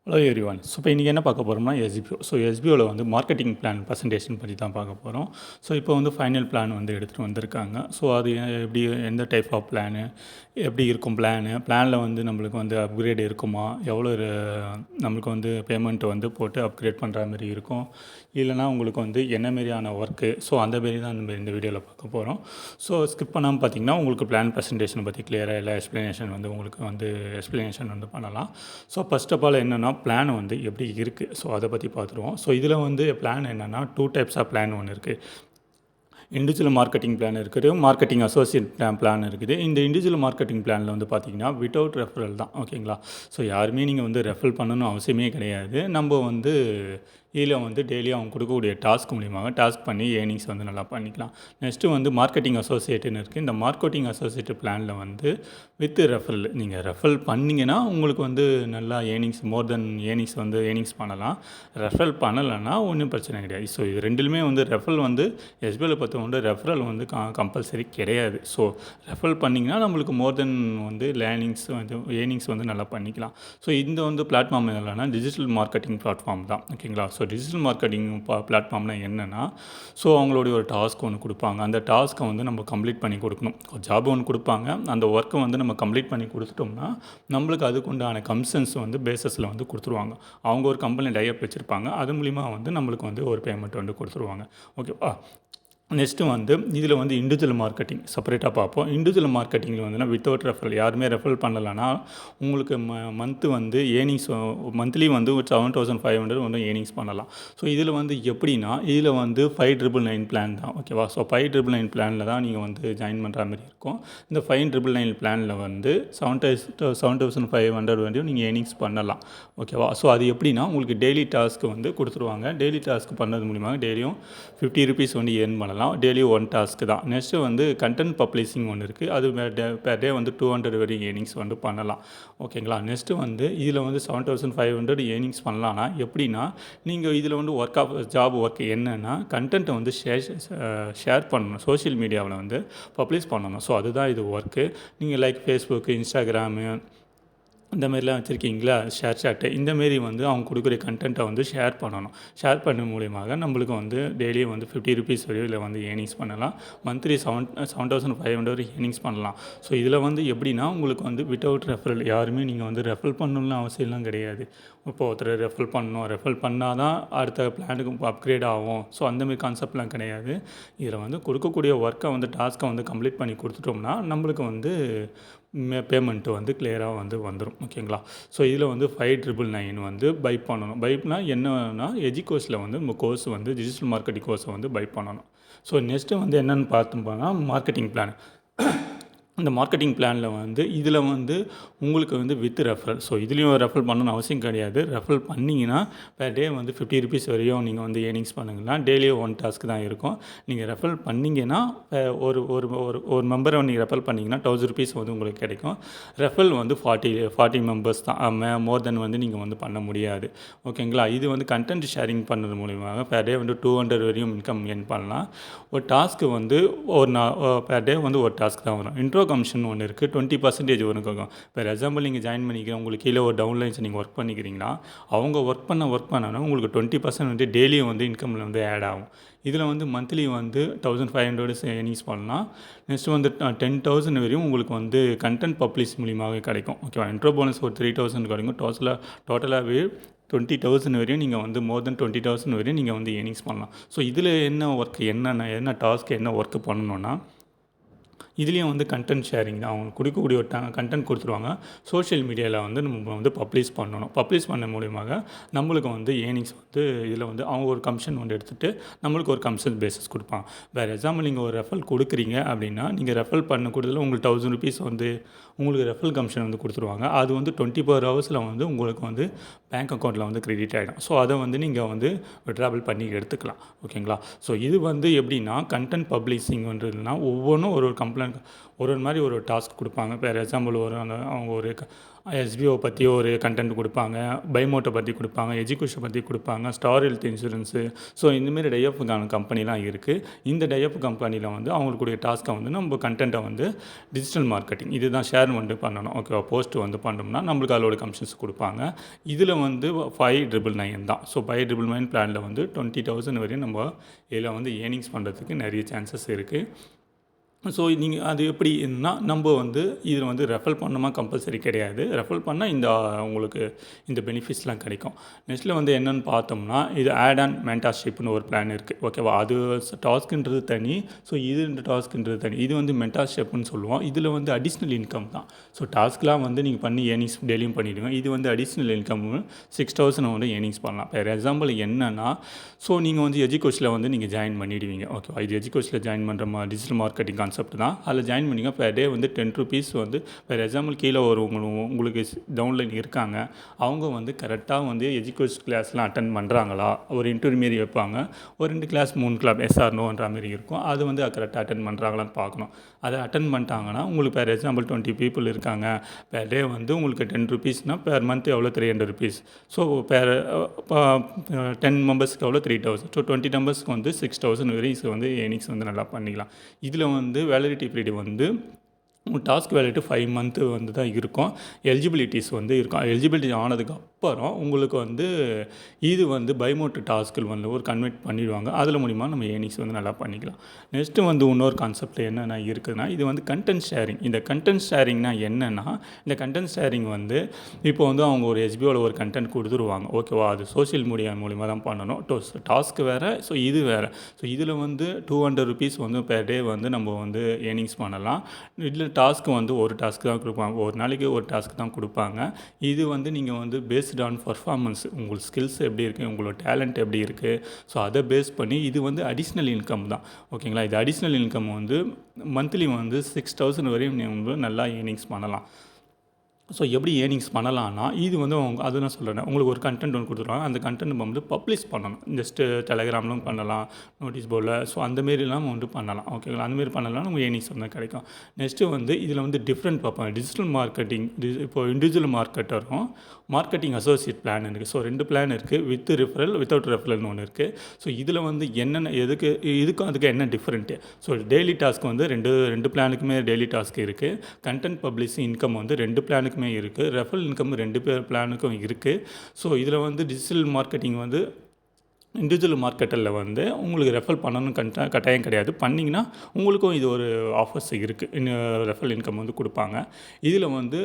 Hello everyone. So இப்போ இன்றைக்கி என்ன பார்க்க போகிறோம்னா எஸ்பிஓ. ஸோ எஸ்பிஓவில் வந்து மார்க்கெட்டிங் பிளான் ப்ரெசன்டேஷன் பற்றி தான் பார்க்க போகிறோம். ஸோ இப்போ வந்து ஃபைனல் பிளான் வந்து எடுத்துகிட்டு வந்திருக்காங்க. ஸோ அது எப்படி, எந்த டைப் ஆஃப் பிளானு, எப்படி இருக்கும் பிளானில் வந்து நம்மளுக்கு வந்து அப்கிரேட் இருக்குமா, எவ்வளோ நம்மளுக்கு வந்து பேமெண்ட் வந்து போட்டு அப்கிரேட் பண்ணுற மாதிரி இருக்கும், இல்லைனா உங்களுக்கு வந்து என்ன மாரியான ஒர்க்கு. ஸோ அந்த மாரி தான் நம்ம இந்த வீடியோவில் பார்க்க போகிறோம். ஸோ ஸ்கிப் பண்ணாமல் பார்த்தீங்கன்னா உங்களுக்கு பிளான் ப்ரெசன்டேஷன் பற்றி கிளியராக எல்லா எக்ஸ்ப்ளனேஷன் வந்து உங்களுக்கு வந்து எக்ஸ்ப்ளனேஷன் வந்து பண்ணலாம். ஸோ ஃபர்ஸ்ட் ஆஃப் ஆல் என்னென்னா பிளான் வந்து எப்படி இருக்குது, ஸோ அதை பற்றி பார்த்துருவோம். ஸோ இதில் வந்து பிளான் என்னென்னா 2 டைப்ஸ் ஆஃப் பிளான் ஒன்று இருக்குது. இண்டிவிஜுவல் மார்க்கெட்டிங் பிளான் இருக்குது, மார்க்கெட்டிங் அசோசியேட் பிளான் இருக்குது. இந்த இண்டிவிஜுவல் மார்க்கெட்டிங் பிளானில் வந்து பார்த்திங்கன்னா வித்தவுட் ரெஃபரல் தான். ஓகேங்களா. ஸோ யாருமே நீங்கள் வந்து ரெஃபர் பண்ணணும்னு அவசியமே கிடையாது. நம்ம வந்து இதில் வந்து டெய்லி அவங்க கொடுக்கக்கூடிய டாஸ்க் மூலியமாக டாஸ்க் பண்ணி ஏர்னிங்ஸ் வந்து நல்லா பண்ணிக்கலாம். நெக்ஸ்ட்டு வந்து மார்க்கெட்டிங் அசோசியேட்டுன்னு இருக்குது. இந்த மார்க்கெட்டிங் அசோசியேட் பிளானில் வந்து வித் ரெஃபரல் நீங்கள் ரெஃபரல் பண்ணிங்கன்னா உங்களுக்கு வந்து நல்லா மோர் தென் ஏர்னிங்ஸ் பண்ணலாம். ரெஃபரல் பண்ணலைன்னா ஒன்றும் பிரச்சனை கிடையாது. ஸோ இது ரெண்டுலுமே வந்து ரெஃபரல் வந்து எஸ்பிஐயில் வந்து ரெஃபரல் வந்து கம்பல்சரி கிடையாது. ஸோ ரெஃபரல் பண்ணிங்கன்னா நம்மளுக்கு மோர் தென் வந்து ஏர்னிங்ஸ் வந்து நல்லா பண்ணிக்கலாம். ஸோ இந்த வந்து பிளாட்ஃபார்ம் இல்லைன்னா டிஜிட்டல் மார்க்கெட்டிங் பிளாட்ஃபார்ம் தான். ஓகேங்களா. ஸோ டிஜிட்டல் மார்க்கெட்டிங் பிளாட்ஃபார்ம்னால் என்னென்னா, ஸோ அவங்களுடைய ஒரு டாஸ்க் ஒன்று கொடுப்பாங்க. அந்த டாஸ்க்கை வந்து நம்ம கம்ப்ளீட் பண்ணி கொடுக்கணும். ஒரு ஜாப் ஒன்று கொடுப்பாங்க. அந்த ஒர்க்கை வந்து நம்ம கம்ப்ளீட் பண்ணி கொடுத்துட்டோம்னா நம்மளுக்கு அதுக்குண்டான கமிஷன்ஸ் வந்து பேசஸில் வந்து கொடுத்துருவாங்க. அவங்க ஒரு கம்பெனி டைப் வச்சுருப்பாங்க. அது மூலிமா வந்து நம்மளுக்கு வந்து ஒரு பேமெண்ட் வந்து கொடுத்துருவாங்க. ஓகேவா. நெக்ஸ்ட்டு வந்து இதில் வந்து இண்டிவிஜுவல் மார்க்கெட்டிங் செப்பரேட்டாக பார்ப்போம். இண்டிவிஜுவல் மார்க்கெட்டிங்கில் வந்துன்னா வித்தவுட் ரெஃபரல் யாருமே ரெஃபரல் பண்ணலைன்னா உங்களுக்கு மந்த்து வந்து ஏர்னிங்ஸ் மந்த்லி வந்து 7,500 வந்து ஏர்னிங்ஸ் பண்ணலாம். ஸோ இதில் வந்து எப்படின்னா, இதில் வந்து 5,999 பிளான் தான். ஓகேவா. ஸோ 5,999 பிளானில் தான் நீங்கள் வந்து ஜாயின் பண்ணுற மாதிரி இருக்கும். இந்த 5,999 பிளானில் வந்து 7,500 வந்து நீங்கள் ஏர்னிங்ஸ் பண்ணலாம். ஓகேவா. ஸோ அது எப்படின்னா உங்களுக்கு டெய்லி டாஸ்க்கு வந்து கொடுத்துருவாங்க. டெய்லி டாஸ்க் பண்ணது மூலிமா டெய்லியும் 50 ருபீஸ் வந்து ஏர்ன் பண்ணலாம். டெய்லி ஒன் டாஸ்க்கு தான். நெக்ஸ்ட்டு வந்து கண்டென்ட் பப்ளிஷிங் ஒன்று இருக்குது. அது per டே வந்து 200 வரைக்கும் ஏர்னிங்ஸ் வந்து பண்ணலாம். ஓகேங்களா. நெக்ஸ்ட்டு வந்து இதில் வந்து 7,500 ஏர்னிங்ஸ் பண்ணலான்னா எப்படின்னா, நீங்கள் இதில் வந்து ஜாப் ஒர்க் என்னென்னா கண்டென்ட்டை வந்து ஷேர் பண்ணணும். சோஷியல் மீடியாவில் வந்து பப்ளிஷ் பண்ணணும். ஸோ அதுதான் இது ஒர்க்கு. நீங்கள் லைக் ஃபேஸ்புக்கு, இன்ஸ்டாகிராமு இந்த மாதிரிலாம் வச்சுருக்கீங்களா, ஷேர்சாட்டு இந்தமாரி வந்து அவங்க கொடுக்குற கண்டென்ட்டை வந்து ஷேர் பண்ணணும். ஷேர் பண்ண மூலியமாக நம்மளுக்கு வந்து டெய்லியும் வந்து 50 ருபீஸ் வரையும் இதில் வந்து ஏர்னிங்ஸ் பண்ணலாம். மந்த்லி 7,500 ஏர்னிங்ஸ் பண்ணலாம். ஸோ இதில் வந்து எப்படின்னா உங்களுக்கு வந்து வித்தவுட் ரெஃபரல் யாருமே நீங்கள் வந்து ரெஃபர் பண்ணணும்னு அவசியம்லாம் கிடையாது. இப்போ ஒருத்தர் ரெஃபர் பண்ணால் தான் அடுத்த பிளானுக்கு அப்கிரேட் ஆகும். ஸோ அந்தமாரி கான்செப்ட்லாம் கிடையாது. இதில் வந்து கொடுக்கக்கூடிய ஒர்க்கை வந்து டாஸ்க்கை வந்து கம்ப்ளீட் பண்ணி கொடுத்துட்டோம்னா நம்மளுக்கு வந்து பேமெண்ட்டு வந்து கிளியராக வந்து வந்துடும். ஓகேங்களா. ஸோ இதில் வந்து 5,999 வந்து பை பண்ணணும். பைப்னா என்னன்னா எஜிகோஸில் வந்து நம்ம கோர்ஸ் வந்து டிஜிட்டல் மார்க்கெட்டிங் கோர்ஸை வந்து பை பண்ணணும். ஸோ நெக்ஸ்ட்டு வந்து என்னென்னு பார்த்தோம்னா மார்க்கெட்டிங் பிளான். இந்த மார்க்கெட்டிங் பிளானில் வந்து இதில் வந்து உங்களுக்கு வந்து வித் ரெஃபரல். ஸோ இதுலேயும் ரெஃபர் பண்ணணும்னு அவசியம் கிடையாது. ரெஃபர் பண்ணிங்கன்னா per டே வந்து 50 ருபீஸ் வரையும் நீங்கள் வந்து ஏர்னிங்ஸ் பண்ணுங்கன்னா டெய்லியும் ஒன் டாஸ்க் தான் இருக்கும். நீங்கள் ரெஃபர் பண்ணிங்கன்னா ஒரு ஒரு ஒரு ஒரு மெம்பரை நீங்கள் ரெஃபர் பண்ணிங்கன்னா 1,000 ருபீஸ் வந்து உங்களுக்கு கிடைக்கும். ரெஃபர் வந்து 40 மெம்பர்ஸ் தான். மோர் தென் வந்து நீங்கள் வந்து பண்ண முடியாது. ஓகேங்களா. இது வந்து கண்டென்ட் ஷேரிங் பண்ணுறது மூலியமாக per டே வந்து 200 வரையும் இன்கம் ஏர்ன் பண்ணலாம். ஒரு டாஸ்க்கு வந்து per டே வந்து ஒரு டாஸ்க் தான் வரும். இன்ட்ரோ கமிஷன் ஒன்று இருக்குது. 20% ஒன்று இருக்கும். ஃபார் எக்ஸாம்பிள் நீங்கள் ஜாயின் பண்ணிக்கிறீங்க, உங்களுக்கு கீழே ஒரு டவுன்லைன்ஸ் நீங்கள் ஒர்க் பண்ணிக்கிறீங்கன்னா அவங்க ஒர்க் பண்ணனா உங்களுக்கு 20% வந்து டெய்லியும் வந்து இன்கமில் வந்து ஆட் ஆகும். இதில் வந்து மந்த்லி வந்து 1,500 ஏர்னிங்ஸ் பண்ணலாம். நெக்ஸ்ட் வந்து 10,000 வரையும் உங்களுக்கு வந்து கண்டென்ட் பப்ளிஷ் மூலியமாகவே கிடைக்கும். ஓகேவா. இன்ட்ரோ போனஸ் ஒரு 3,000 கிடைக்கும். டோட்டலாகவே 20,000 வரையும் நீங்கள் வந்து மோர் தென் 20,000 வரையும் நீங்கள் வந்து ஏர்னிங்ஸ் பண்ணலாம். ஸோ இதில் என்ன ஒர்க், என்ன டாஸ்க், என்ன ஒர்க்கு பண்ணணுன்னா இதுலேயும் வந்து கண்டென்ட் ஷேரிங் தான். அவங்க கொடுக்கக்கூடிய ஒரு கண்டென்ட் கொடுத்துருவாங்க. சோஷியல் மீடியாவில் வந்து நம்ம வந்து பப்ளிஷ் பண்ணணும். பப்ளிஷ் பண்ண மூலியமாக நம்மளுக்கு வந்து ஏர்னிங்ஸ் வந்து இதில் வந்து அவங்க ஒரு கமிஷன் வந்து எடுத்துகிட்டு நம்மளுக்கு ஒரு கமிஷன் பேசிஸ் கொடுப்பாங்க. வேறு எக்ஸாம்பிள் நீங்கள் ஒரு ரெஃபரல் கொடுக்குறீங்க அப்படின்னா நீங்கள் ரெஃபரல் பண்ண கூடுதல் உங்களுக்கு 1,000 ருபீஸ் வந்து உங்களுக்கு ரெஃபரல் கமிஷன் வந்து கொடுத்துருவாங்க. அது வந்து 24 ஹவர்ஸில் வந்து உங்களுக்கு வந்து பேங்க் அக்கௌண்ட்டில் வந்து கிரெடிட் ஆகிடும். ஸோ அதை வந்து நீங்கள் வந்து விட்ராவல் பண்ணி எடுத்துக்கலாம். ஓகேங்களா. ஸோ இது வந்து எப்படின்னா கண்டென்ட் பப்ளிஷிங்ன்றதுனா ஒவ்வொன்றும் ஒரு கம்பெனி டிஃப்ரெண்ட் ஒரு மாதிரி ஒரு டாஸ்க் கொடுப்பாங்க. ஃபார் எக்ஸாம்பிள் அவங்க ஒரு எஸ்பிஓ பற்றி ஒரு கண்டென்ட் கொடுப்பாங்க, பைமோட்டை பற்றி கொடுப்பாங்க, எஜுகேஷன் பற்றி கொடுப்பாங்க, ஸ்டார் ஹெல்த் இன்சூரன்ஸு. ஸோ இந்தமாரி டைஅப்புக்கான கம்பெனிலாம் இருக்குது. இந்த டைஅப் கம்பெனியில் வந்து அவங்களுக்குடைய டாஸ்க்கை வந்து நம்ம கண்டென்ட்டை வந்து டிஜிட்டல் மார்க்கெட்டிங் இதுதான் ஷேர் வந்து பண்ணணும். ஓகேவா, போஸ்ட் வந்து பண்ணோம்னா நம்மளுக்கு அதோட கமிஷன்ஸ் கொடுப்பாங்க. இதில் வந்து 5,999 தான். ஸோ 5,999 பிளானில் வந்து 20,000 வரையும் நம்ம இதில் வந்து ஏர்னிங்ஸ் பண்ணுறதுக்கு நிறைய சான்சஸ் இருக்குது. ஸோ நீங்கள் அது எப்படின்னா நம்ம வந்து இதில் வந்து ரெஃபர் பண்ணணுமா கம்பல்சரி கிடையாது. ரெஃபர் பண்ணால் உங்களுக்கு இந்த பெனிஃபிட்ஸ்லாம் கிடைக்கும். நெக்ஸ்ட்டில் வந்து என்னென்னு பார்த்தோம்னா இது ஆட் அண்ட் மென்டார்ஷிப்னு ஒரு பிளான் இருக்குது. ஓகேவா, அது டாஸ்க்குன்றது தனி. ஸோ இந்த டாஸ்க்குன்றது தனி. இது வந்து மென்டார்ஷிப்னு சொல்லுவோம். இதில் வந்து அடிஷ்னல் இன்கம் தான். ஸோ டாஸ்க்லாம் வந்து நீங்கள் பண்ணி ஏர்னிங்ஸ் டெய்லியும் பண்ணிவிடுங்க. இது வந்து அடிஷ்னல் இன்கம் 6,000 வந்து ஏர்னிங்ஸ் பண்ணலாம். ஃபார் எக்ஸாம்பிள் என்னென்னா, ஸோ நீங்கள் வந்து எஜுகோஷனில் வந்து நீங்கள் ஜாயின் பண்ணிவிடுவீங்க. ஓகேவா, இது எஜுகோஷனில் ஜாயின் பண்ணுற டிஜிட்டல் மார்க்கெட்டிங் கான்செப்ட் தான். அதில் ஜாயின் பண்ணிங்க. பெர் டே வந்து 10 rupees வந்து ஃபார் எக்ஸாம்பிள் கீழே ஒரு உங்களுக்கு டவுன்லைன் இருக்காங்க. அவங்க வந்து கரெக்டாக வந்து எஜுகேஷன் கிளாஸ்லாம் அட்டன் பண்ணுறாங்களா, ஒரு இன்டர்வியூ மாரி வைப்பாங்க. ஒரு 2 கிளாஸ் 3 கிளாஸ் எஸ்ஆர் நோன்ற மாரி இருக்கும். அது வந்து கரெக்டாக அட்டன் பண்ணுறாங்களான்னு பார்க்கணும். அதை அட்டன் பண்ணிட்டாங்கன்னா உங்களுக்கு பெர் எக்ஸாம்பிள் 20 people இருக்காங்க. பெர் டே வந்து உங்களுக்கு 10 rupeesனால் பெர் மந்த் எவ்வளோ 300 rupees. ஸோ பெர் 10 மெம்பர்ஸ்க்கு எவ்வளோ 3,000. ஸோ 20 மெம்பர்ஸ்க்கு வந்து 6,000 வரையும் வந்து ஏர்னிங்ஸ் வந்து நல்லா பண்ணிக்கலாம். இதில் வந்து வேலிடிட்டி பீரியட் வந்து டாஸ்க் வேலிடிட்டி 5 month வந்து தான் இருக்கும். எலிஜிபிலிட்டிஸ் வந்து இருக்கும். எலிஜிபிலிட்டி ஆனதுக்கு அப்புறம் உங்களுக்கு வந்து இது வந்து பைமோட் டாஸ்கில் வந்து ஒரு கன்வெர்ட் பண்ணிடுவாங்க. அதில் மூலிமா நம்ம ஏர்னிங்ஸ் வந்து நல்லா பண்ணிக்கலாம். நெக்ஸ்ட்டு வந்து இன்னொரு கான்செப்ட் என்னென்ன இருக்குதுன்னா, இது வந்து கண்டென்ட் ஷேரிங். இந்த கண்டென்ட் ஷேரிங்னா என்னென்னா, இந்த கண்டென்ட் ஷேரிங் வந்து இப்போ வந்து அவங்க ஒரு எஸ்பிஓவில் ஒரு கண்டென்ட் கொடுத்துருவாங்க. ஓகேவா, அது சோஷியல் மீடியா மூலிமா தான் பண்ணணும். டாஸ்க் வேறு, ஸோ இது வேறு. ஸோ இதில் வந்து 200 rupees வந்து பெர் டே வந்து நம்ம வந்து ஏர்னிங்ஸ் பண்ணலாம். இதில் டாஸ்க்கு வந்து ஒரு டாஸ்க்கு தான் கொடுப்பாங்க. ஒரு நாளைக்கு ஒரு டாஸ்க் தான் கொடுப்பாங்க. இது வந்து நீங்கள் வந்து பேஸ்ட் ஆன் பர்ஃபார்மன்ஸ், உங்களுக்கு ஸ்கில்ஸ் எப்படி இருக்குது, உங்களோட டேலண்ட் எப்படி இருக்குது, ஸோ அதை பேஸ் பண்ணி இது வந்து அடிஷ்னல் இன்கம் தான். ஓகேங்களா, இது அடிஷ்னல் இன்கம் வந்து மந்த்லி வந்து 6,000 வரையும் நீங்கள் நல்லா ஏர்னிங்ஸ் பண்ணலாம். ஸோ எப்படி ஏர்னிங்ஸ் பண்ணலான்னா, இது வந்து அது நான் சொல்கிறேன், உங்களுக்கு ஒரு கண்டென்ட் ஒன்று கொடுத்துருவாங்க. அந்த கண்டென்ட் நம்ம வந்து பப்ளிஷ் பண்ணணும். ஜஸ்ட்டு டெலகிராம்லும் பண்ணலாம், நோட்டீஸ் போர்டில். ஸோ அந்தமாரிலாம் வந்து பண்ணலாம். ஓகேங்களா, அந்தமாரி பண்ணலாம் நம்ம ஏர்னிங்ஸ் வந்து கிடைக்கும். நெக்ஸ்ட்டு வந்து இதில் வந்து டிஃப்ரெண்ட் பார்ப்போம். டிஜிட்டல் மார்க்கெட்டிங் இப்போ இண்டிவிஜுவல் மார்க்கெட்டரும் மார்க்கெட்டிங் அசோசியேட் பிளான் இருக்குது. ஸோ 2 பிளான் இருக்குது. வித் ரெஃபரல், வித்தவுட் ரெஃபரல்னு ஒன்று இருக்குது. ஸோ இதில் வந்து என்னென்ன இதுக்கும் அதுக்கு என்ன டிஃப்ரெண்ட்டு. ஸோ டெய்லி டாஸ்க் வந்து ரெண்டு பிளானுக்குமே டெய்லி டாஸ்க் இருக்குது. கண்டென்ட் பப்ளிஷிங் இன்கம் வந்து 2 பிளானுக்குமே இருக்குது. ரெஃபரல் இன்கம் 2 பிளானுக்கும் இருக்குது. ஸோ இதில் வந்து டிஜிட்டல் மார்க்கெட்டிங் வந்து இண்டிவிஜுவல் மார்க்கெட்டில் வந்து உங்களுக்கு ரெஃபர் பண்ணணும் கட்டாயம் கிடையாது. பண்ணிங்கன்னா உங்களுக்கும் இது ஒரு ஆஃபர்ஸ் இருக்குது. ரெஃபரல் இன்கம் வந்து கொடுப்பாங்க. இதில் வந்து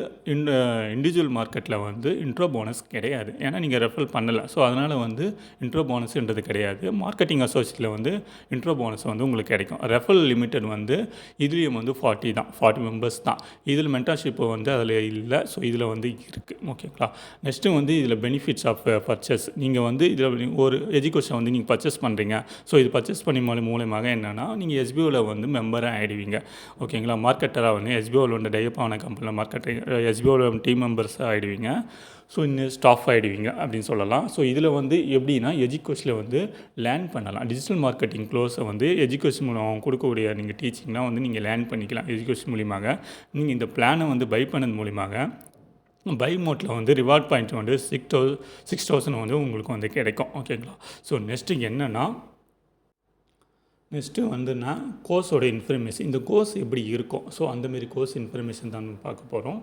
இண்டிவிஜுவல் மார்க்கெட்டில் வந்து இன்ட்ரோ போனஸ் கிடையாது. ஏன்னா நீங்கள் ரெஃபர் பண்ணலை. ஸோ அதனால் வந்து இன்ட்ரோ போனஸ்ன்றது கிடையாது. மார்க்கெட்டிங் அசோசியேட்டில் வந்து இன்ட்ரோ போனஸ் வந்து உங்களுக்கு கிடைக்கும். ரெஃபரல் லிமிட்டட் வந்து இதுலேயும் வந்து 40 தான், 40 மெம்பர்ஸ் தான். இதில் மென்டர்ஷிப் வந்து அதில் இல்லை. ஸோ இதில் வந்து இருக்குது. ஓகேங்களா, நெக்ஸ்ட்டு வந்து இதில் பெனிஃபிட்ஸ் ஆஃப் பர்ச்சேஸ். நீங்கள் வந்து இதில் ஒரு எஜுகேஷன் வந்து நீங்கள் பர்ச்சேஸ் பண்ணுறீங்க. ஸோ இது பர்ச்சேஸ் பண்ணி மூலமாக என்னென்னா, நீங்கள் எஸ்பிஓவில் வந்து மெம்பராக ஆகிடுவீங்க. ஓகேங்களா, மார்க்கெட்டராக வந்து எஸ்பிஓவில் வந்து டைப் ஆன கம்பெனியில் மார்க்கெட்டிங் எஸ்பிஓவில் டீம் மெம்பர்ஸாக ஆகிடுவீங்க. ஸோ இன்னும் ஸ்டாஃப் ஆகிடுவீங்க அப்படின்னு சொல்லலாம். ஸோ இதில் வந்து எப்படின்னா, எஜுகேஷனில் வந்து லேர்ன் பண்ணலாம். டிஜிட்டல் மார்க்கெட்டிங் க்ளோஸை வந்து எஜுகேஷன் மூலம் கொடுக்கக்கூடிய நீங்கள் டீச்சிங்லாம் வந்து நீங்கள் லேர்ன் பண்ணிக்கலாம். எஜுகேஷன் மூலியமாக நீங்கள் இந்த பிளானை வந்து பை பண்ணது மூலியமாக பை மோட்டில் வந்து ரிவார்ட் பாயிண்ட் வந்து 6,000 வந்து உங்களுக்கு வந்து கிடைக்கும். ஓகேங்களா, ஸோ நெக்ஸ்ட்டு என்னென்னா, நெக்ஸ்ட்டு வந்துன்னா கோர்ஸோட இன்ஃபர்மேஷன். இந்த கோர்ஸ் எப்படி இருக்கும், ஸோ அந்தமாரி கோர்ஸ் இன்ஃபர்மேஷன் தான் பார்க்க போகிறோம்.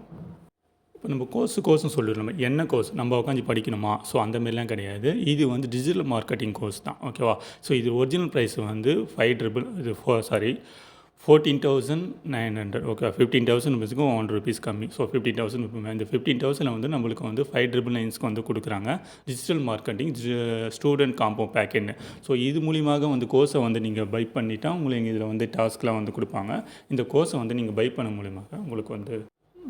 இப்போ நம்ம கோர்ஸ்னு சொல்லிடுறோம். என்ன கோர்ஸ் நம்ம உட்காந்து படிக்கணுமா, ஸோ அந்தமாரிலாம் கிடையாது. இது வந்து டிஜிட்டல் மார்க்கெட்டிங் கோர்ஸ் தான். ஓகேவா, ஸோ இது ஒரிஜினல் ப்ரைஸ் வந்து 14,900. ஓகே, 15,000 ருபீஸ்க்கும் 1 rupees கம்மி. So 15,000 rupees. இந்த 15,000 வந்து நம்மளுக்கு வந்து 5,999 வந்து கொடுக்குறாங்க. டிஜிட்டல் மார்க்கெட்டிங் ஸ்டூடெண்ட் காம்போ பேக்கெட்னு. ஸோ இது மூலியமாக வந்து கோர்ஸை வந்து நீங்கள் பை பண்ணிட்டா உங்களுக்கு இதில் வந்து டாஸ்க்லாம் வந்து கொடுப்பாங்க. இந்த கோர்ஸை வந்து நீங்கள் பை பண்ண மூலியமாக உங்களுக்கு வந்து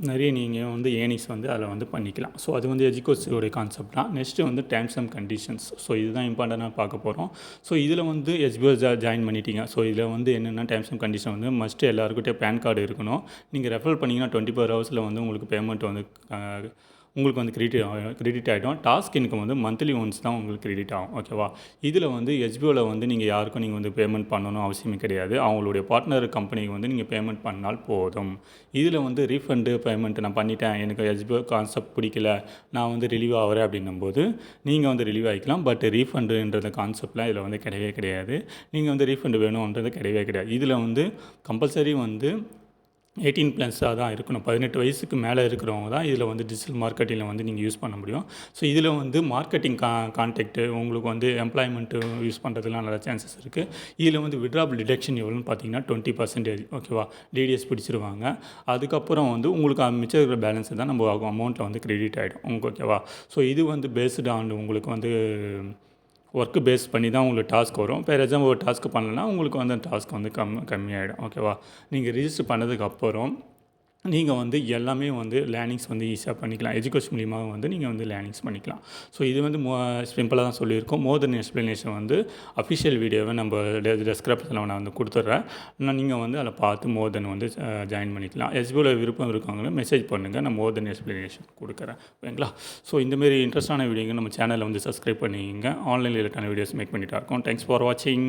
நிறைய நீங்கள் வந்து ஏர்னிங்ஸ் வந்து அதில் வந்து பண்ணிக்கலாம். ஸோ அது வந்து எஜுகேஷனுடைய கான்செப்ட் தான். நெக்ஸ்ட்டு வந்து டேர்ம்ஸ் அண்ட் கண்டிஷன்ஸ். ஸோ இதுதான் இம்பார்ட்டண்ட்டாக பார்க்க போகிறோம். ஸோ இதில் வந்து எஸ்பிஓ ஜாயின் பண்ணிட்டீங்க. ஸோ இதில் வந்து என்னென்ன டேர்ம்ஸ் அண்ட் கண்டிஷன் வந்து மஸ்ட்டு எல்லாருக்கிட்டே பேன் கார்டு இருக்கணும். நீங்கள் ரெஃபர் பண்ணிங்கன்னா 24 hours வந்து உங்களுக்கு பேமெண்ட் வந்து உங்களுக்கு வந்து கிரெடிட் ஆகிடும். டாஸ்க் இன்கம் வந்து மந்த்லி ஒன்ஸ் தான் உங்களுக்கு கிரெடிட் ஆகும். ஓகேவா? இதில் வந்து எஸ்பிஓவில் வந்து நீங்கள் யாருக்கும் நீங்கள் வந்து பேமெண்ட் பண்ணணும் அவசியமே கிடையாது. அவங்களுடைய பார்ட்னர் கம்பெனிக்கு வந்து நீங்கள் பேமெண்ட் பண்ணால் போதும். இதில் வந்து ரீஃபண்டு பேமெண்ட் நான் பண்ணிட்டேன், எனக்கு எஸ்பிஓ கான்செப்ட் பிடிக்கல, நான் வந்து ரிலீவ் ஆகிறேன் அப்படின்னும்போது நீங்கள் வந்து ரிலீவ் ஆகிக்கலாம். பட் ரீஃபண்டுன்றது கான்செப்ட்லாம் இதில் வந்து கிடையவே கிடையாது. நீங்கள் வந்து ரீஃபண்டு வேணுன்றது கிடையவே கிடையாது. இதில் வந்து கம்பல்சரி வந்து 18+ தான் இருக்கணும். 18 வயசுக்கு மேலே இருக்கிறவங்க தான் இதில் வந்து டிஜிட்டல் மார்க்கெட்டிங்கில் வந்து நீங்கள் யூஸ் பண்ண முடியும். ஸோ இதில் வந்து மார்க்கெட்டிங் கான்டெக்ட்டு உங்களுக்கு வந்து எம்ப்ளாய்மெண்ட்டு யூஸ் பண்ணுறதுலாம் நல்ல சான்சஸ் இருக்குது. இதில் வந்து விட்ராபிள் டிடக்ஷன் எவ்வளோன்னு பார்த்தீங்கன்னா 20%. ஓகேவா? டிடிஎஸ் பிடிச்சிருவாங்க. அதுக்கப்புறம் வந்து உங்களுக்கு மிச்சம் இருக்கிற பேலன்ஸை தான் நம்ம அமௌண்ட்டில் வந்து கிரெடிட் ஆகிடும் உங்களுக்கு. ஓகேவா? ஸோ இது வந்து பேஸ்டு ஆன் உங்களுக்கு வந்து ஒர்க்கு பேஸ் பண்ணி தான் உங்களுக்கு டாஸ்க் வரும். ஃபார் எக்ஸாம்பிள் ஒரு டாஸ்க்கு பண்ணலன்னா உங்களுக்கு வந்து அந்த டாஸ்க் வந்து கம்மியாகிடும். ஓகேவா? நீங்கள் ரிஜிஸ்டர் பண்ணதுக்கப்புறம் நீங்கள் வந்து எல்லாமே வந்து லேர்னிங்ஸ் வந்து ஈஸியாக பண்ணிக்கலாம். எஜுகேஷன் மூலியமாக வந்து நீங்கள் வந்து லேர்னிங்ஸ் பண்ணிக்கலாம். ஸோ இது வந்து சிம்பிளாக தான் சொல்லியிருக்கோம். மோர் தென் எக்ஸ்ப்ளனேஷன் வந்து அஃபிஷியல் வீடியோவை நம்ம டிஸ்கிரிப்ஷனில் நான் வந்து கொடுத்துட்றேன். நீங்கள் வந்து அதில் பார்த்து மோர் தென் வந்து ஜாயின் பண்ணிக்கலாம். எஸ்பிஓவில் விருப்பம் இருக்கவங்களும் மெசேஜ் பண்ணுங்கள், நான் மோர் தென் எக்ஸ்ப்ளனேஷன் கொடுக்குறேன். ஓகேங்களா? ஸோ இந்தமாரி இன்ட்ரெஸ்டான வீடியோங்க நம்ம சேனலில் வந்து சப்ஸ்கிரைப் பண்ணிங்க. ஆன்லைன் ரிலேட்டான வீடியோஸ் மேக் பண்ணிகிட்டா இருக்கோம். தேங்க்ஸ் ஃபார் வாட்சிங்.